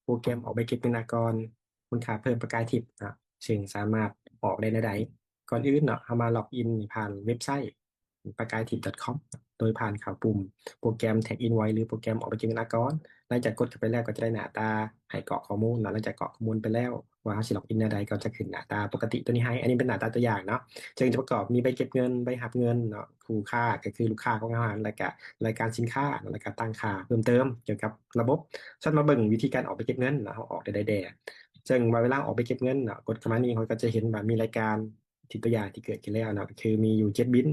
โปรแกรมออกใบเก็บเงินอากรคุณค่าเพิ่มประกายทิพย์นะซึ่งสามารถออกได้ในใดก่อนอื่นเนาะเอามาล็อกอินผ่านเว็บไซต์ประกายทิพย์ .com โดยผ่านเข้าปุ่มโปรแกรม Tag in ไว้หรือโปรแกรมออกใบเก็บเงินอากรหลังจากกดเข้าไปแล้วก็จะได้หน้าตาให้กรอกข้อมูลเนาะหลังจากกรอกข้อมูลไปแล้วว่าเขาสิล็อกอินในใดก็จะขึ้นหน้าตาปกติตัวนี้ให้อันนี้เป็นหน้าตาตัวอย่างเนาะ จึงจะประกอบมีใบเก็บเงินใบหักเงินเนาะคู่ค่าก็คือลูกค้าของอาหารและก็รายการสินค้าและก็ตั้งค่าเพิ่มเติมเกี่ยวกับระบบฉันมาเบิ่งวิธีการออกไปเก็บเงินนะเขาออกได้แด่ซึ่งเวลาออกไปเก็บเงินเนาะกดเข้ามานี่เขาก็จะเห็นแบบมีรายการที่ตัวอย่างที่เกิดขึ้นแล้วเนาะคือมีอยู่7บิน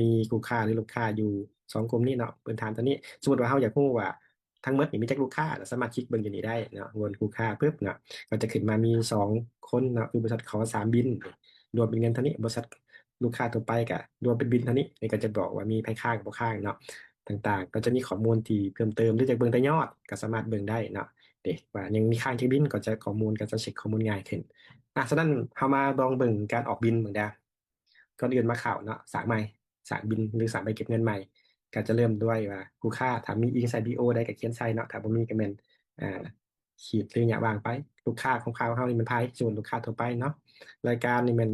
มีคู่ค่าหรือลูกค้าอยู่2 กลุ่มนี้เนาะพื้นฐานตัวนี้สมมติว่าเขาอยากรู้ว่าทั้งหมดนี่มีจักลูกค้าเราสามารถคลิกเบิ่งอยู่นี่ได้เนาะวนคู่ค่าปุ๊บเนาะก็จะขึ้นมามี2 คนเนาะคือบริษัทขอ3 บินรวมเป็นเงินเท่านี้บริษัท ลูกค้าตัวไปก็รวมเป็นบิลเท่านี้นี่ก็จะบอกว่ามีไพ่ข้างกับบ่ข้างเนาะต่างๆก็จะมีข้อมูลที่เพิ่มเติมหรือจากเบิ่งแต่ยอดก็สามารถเบิ่งได้เนาะเด็กว่ายังมีข้างที่บินก็จะข้อมูลก็จะเช็คข้อมูลง่ายขึ้นฉะนั้นเรามาลองเบิ่งการออกบินเหมือนเดิมก่อนอื่นมาข่าวเนาะสร้างใหม่สร้างบินหรือสร้างใบเก็บเงินใหม่ก็จะเริ่มด้วยว่าคู่ค่าถ้ามีอิงใส่บีโอได้ก็เขียนใส่เนาะถ้าบ่มีก็เป็นอ่าขีดหรืออย่างวางไปลูกค้าของเขานี่มันไพ่ส่วนลูกค้าทั่วไปเนาะ รายการนี่มัน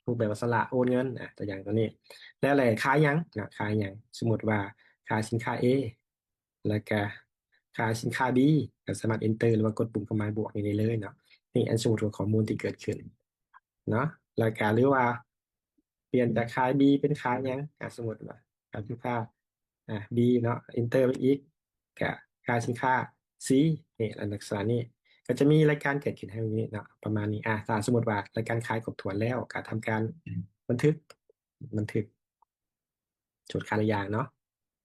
รูปแบบว่าสละโอนเงินตัวอย่างตัวนี้แล้วอะไรขายหยังขายหยังสมมติว่าขายสินค้า A แล้วก็ขายสินค้า B ก็สามารถ enter หรือว่ากดปุ่มเครื่องหมายบวกนี่ได้เลยเนาะนี่อันสมมติว่าข้อมูลที่เกิดขึ้นเนาะแล้วก็หรือว่าเปลี่ยนจากขาย B เป็นขายหยังสมมติว่าขายสินค้าB เนาะ enter ไปอีกกับขายสินค้า C นี่อันลักษณะนี้ ก็จะมีรายการเกิดขึ้นให้นี้เนาะประมาณนี้ถ้าสมมติว่ารายการขายครบถ้วนแล้วการทำการบันทึกบันทึกจดค่าระยางเนาะ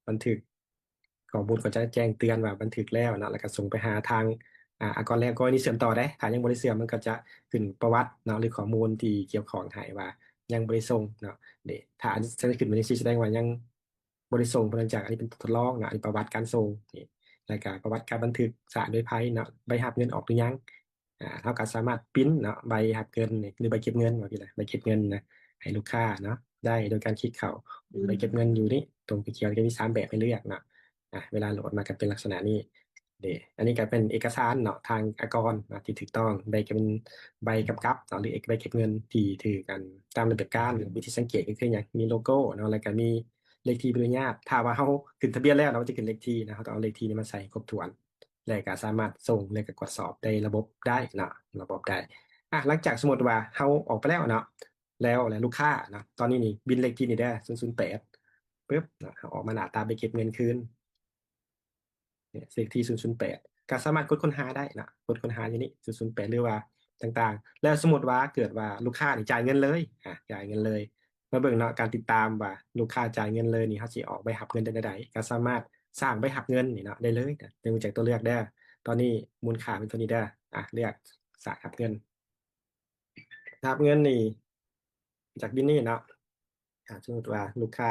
บันทึกข้อมูลก็จะแจ้งเตือนว่าบันทึกแล้วเนาะแล้วก็ส่งไปหาทางกรแล้วก็นี่เสื่อมต่อได้ถ้ายังบริเสื่อมมันก็จะขึ้นประวัติเนาะหรือข้อมูลที่เกี่ยวของให้ว่ายังบริส่งเนาะเดี๋ยวถ้าอันจะขึ้นมาในซีแสดงว่ายังบริส่งเนื่องจากอันนี้เป็นทดลองเนาะอันนี้ประวัติการส่งนี่รายการประวัติการบันทึกสารโดยไพ่เนาะใบหับเงินออกหรือยัง เท่ากับสามารถปริ้นเนาะใบหักเงินนี่หรือใบเก็บเงินว่าพี่ละใบเก็บเงินนะให้ลูกค้าเนาะได้โดยการคลิกเข้าใบเก็บเงินอยู่นี่ตรงไปเขียนก็มี3 แบบให้เลือกเนาะเวลาโหลดมาก็เป็นลักษณะนี้อันนี้ก็เป็นเอกสารเนาะทางอากรนะที่ถูกต้องใบก็เป็นใบกำกับเนาะหรือใบเก็บเงินที่ถือกันตามระเบียบการหรือวิธีสังเกตก็คืออย่างมีโลโก้เนาะแล้วก็มีเลขที่บริญญาตถ้าว่าเขาขึ้นทะเบียนแล้วเราจะขึ้นเลขที่นะเขาต้องเอาเลขที่นี้มาใส่ครบถ้วน และก็สามารถส่งและก็กดสอบในระบบได้เนาะระบบได้หลังจากสมมติว่าเขาออกไปแล้วเนาะแล้วลูกค้าเนาะตอนนี้นี่บินเลขที่นี่ได้008ปุ๊บเนาะเขาออกมาหน้าตาไปเก็บเงินคืนเนี่ยเลขที่008ก็สามารถกดค้นหาได้นะกดค้นหาอย่างนี้008หรือว่าต่างๆแล้วสมมติว่าเกิดว่าลูกค้านี่จ่ายเงินเลยจ่ายเงินเลยมาเบิ่งเนาะการติดตามว่าลูกค้าจ่ายเงินเลยนี่เขาสิออกใบหับเงินได้ใดก็สามารถสร้างใบหับเงินนี่เนาะได้เลยนะเนื่องจากตัวเลือกได้ ตอนนี้มูลค่าเป็นตัวนี้ได้เรียกสาหับเงินหับเงินนี่จากบินนี่เนาะสมมติว่าลูกค้า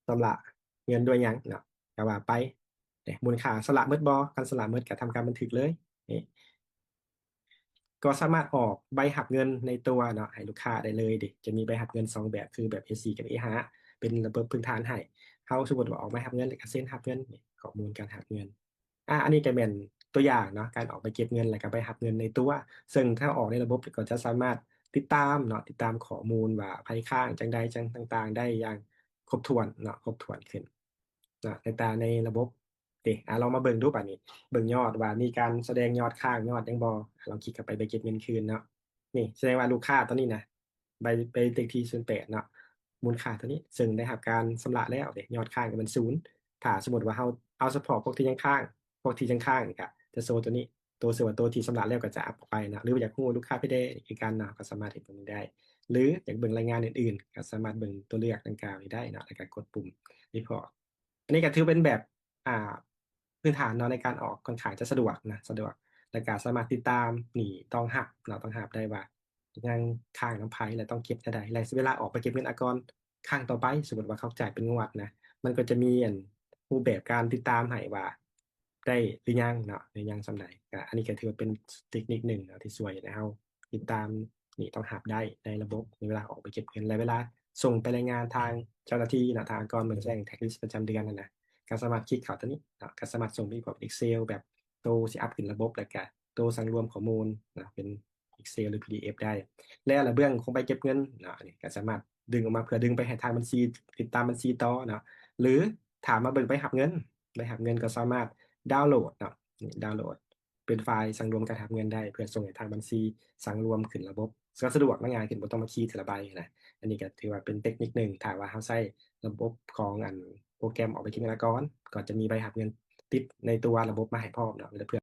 สำระเงินด้วยหยังเนาะก็ว่าไปมูลค่าสละเมิดการสละเมิดก็ทำการบันทึกเลยนี่ก็สามารถออกใบหักเงินในตัวเนาะให้ลูกค้าได้เลยจะมีใบหักเงิน2 แบบคือแบบ A4 กับ A5 เป็นระบบพื้นฐานให้เขาสมมติว่าออกใบหักเงินแล้วก็เส้นหักเงินนี่ข้อมูลการหักเงิน อันนี้ก็เป็นตัวอย่างเนาะการออกไปเก็บเงินแล้วก็ไปหักเงินในตัวซึ่งถ้าออกในระบบก็จะสามารถติดตามเนาะติดตามข้อมูลว่าภัยข้างจังใดจังต่างๆได้อย่างครบถ้วนเนาะครบถ้วนขึ้นเนาะต่างๆในระบบเรามาเบิ่งดูป่ะนี่เบิ่งยอดว่ามีการแสดงยอดข้างยอดยังบ่ลองคลิกกลับไปเก็บเงินคืนเนาะนี่แสดงว่าลูกค้าตอนนี้นะไปเลขที่08เนาะมูลค่าตัวนี้ซึ่งได้รับการชำระแล้วยอดข้างก็เป็น0ถ้าสมมติว่าเราเอาเฉพาะพวกที่ยังข้าง พวกที่ข้างๆนี่ก็จะโซตัวนี้ตัวส่วนตัวที่สำหรับแล้วก็จะอัพออกไปนะหรืออยากรู้ลูกค้าไม่ได้คือการนะก็สามารถเห็นตรงนี้ได้หรืออยากเบิ่งรายงานอื่นๆก็สามารถเบิ่งตัวเลือกดังกล่าวนี้ได้นะแล้วก็กดปุ่มรีพอร์ตอันนี้ก็ถือเป็นแบบอ่าพื้นฐานเนาะในการออกค่อนข้างจะสะดวกนะสะดวกและก็สามารถติดตามหนีต้องหักเราต้องหักได้ว่ายังข้างน้ำไผ่และต้องเก็บได้และเวลาออกไปเก็บเงินอากรข้างต่อไปสมมติว่าเขาจ่ายเป็นงวดนะมันก็จะมีรูปแบบการติดตามให้ว่า ได้หรือยังเนาะหรือยังสำใดก็อันนี้ก็ถือว่าเป็นเทคนิคหนึ่งเนาะที่ช่วยนะครับติดตามนี่ต้องหับได้ในระบบในเวลาออกไปเก็บเงินและเวลาส่งไปรายงานทางเจ้าหน้าที่นะทางองค์กรเหมือนแจ้งแท็กลิสต์ประจำเดือนนะนะก็สามารถคลิกเข้าตัวนี้เนาะก็สามารถส่งไปแบบ Excel แบบ ตัวสิอัพขึ้นระบบแล้วก็ตัวสั่งรวมข้อมูลนะเป็น Excel หรือ PDF ได้และระเบื้องของใบเก็บเงินเนาะอันนี้ก็สามารถดึงออกมาเพื่อดึงไปให้ทางบัญชีติดตามบัญชีต่อเนาะหรือถามมาเบิ่งไปหับเงินไปหับเงินก็สามารถดาวน์โหลดเนาะนี่ดาวน์โหลดเป็นไฟล์สั่งรวมการหับเงินได้เพื่อส่งให้ทางบัญชีสั่งรวมขึ้นระบบก็สะดวกและง่ายขึ้นบ่ต้องมาคีย์ทีละใบนะอันนี้ก็ถือว่าเป็นเทคนิคหนึ่งถ้าว่าเราใช้ระบบของโปรแกรมออกไปที่เงินก่อนก็จะมีใบหับเงินติดในตัวระบบมาให้พร้อมเนาะเพื่อ